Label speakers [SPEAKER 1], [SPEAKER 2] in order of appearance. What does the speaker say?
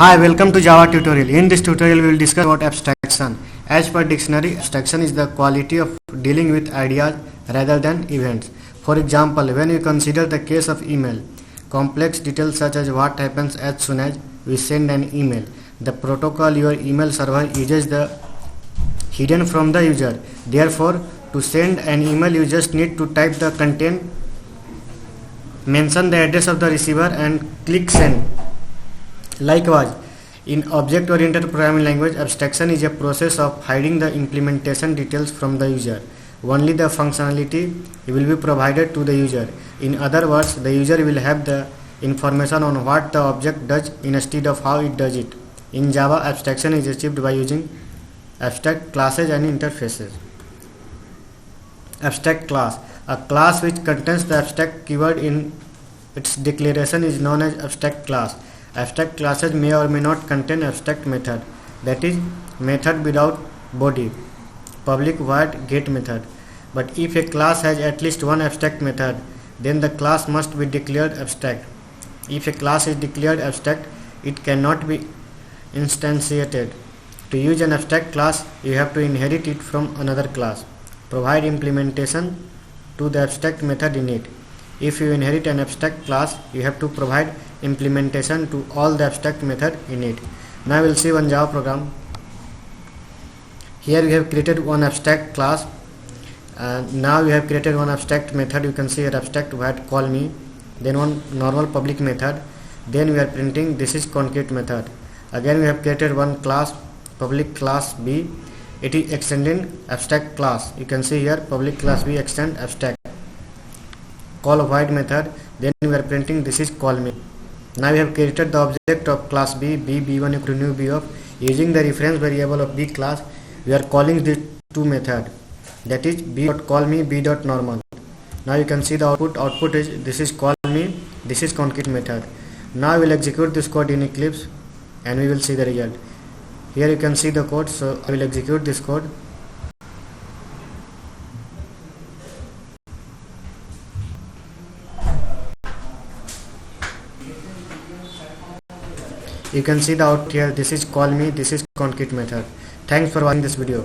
[SPEAKER 1] Hi, welcome to Java tutorial. In this tutorial, we will discuss about abstraction. As per dictionary, abstraction is the quality of dealing with ideas rather than events. For example, when you consider the case of email, complex details such as what happens as soon as we send an email, the protocol your email server uses the hidden from the user. Therefore, to send an email, you just need to type the content, mention the address of the receiver, and click send. Likewise, in object-oriented programming language, abstraction is a process of hiding the implementation details from the user. Only the functionality will be provided to the user. In other words, the user will have the information on what the object does instead of how it does it. In Java, abstraction is achieved by using abstract classes and interfaces. Abstract class. A class which contains the abstract keyword in its declaration is known as abstract class. Abstract classes may or may not contain abstract method, that is, method without body, public void get method. But if a class has at least one abstract method, then the class must be declared abstract. If a class is declared abstract, it cannot be instantiated. To use an abstract class, you have to inherit it from another class. Provide implementation to the abstract method in it. If you inherit an abstract class, you have to provide implementation to all the abstract method in it. Now we will see one Java program. Here we have created one abstract class. Now we have created one abstract method. You can see here abstract void call me, then one normal public method. Then we are printing this is concrete method. Again we have created one class, public class B. It is extending abstract class. You can see here public class B extend abstract. Call void method. Then we are printing this is call me. Now we have created the object of class B, B1 equal to new B of. Using the reference variable of B class, we are calling these two method, that is b.callme, b.normal. Now you can see the output is this is call me, this is concrete method. Now we will execute this code in Eclipse and we will see the result. Here you can see the code, so I will execute this code. You can see the output here, this is call me, this is concrete method. Thanks for watching this video.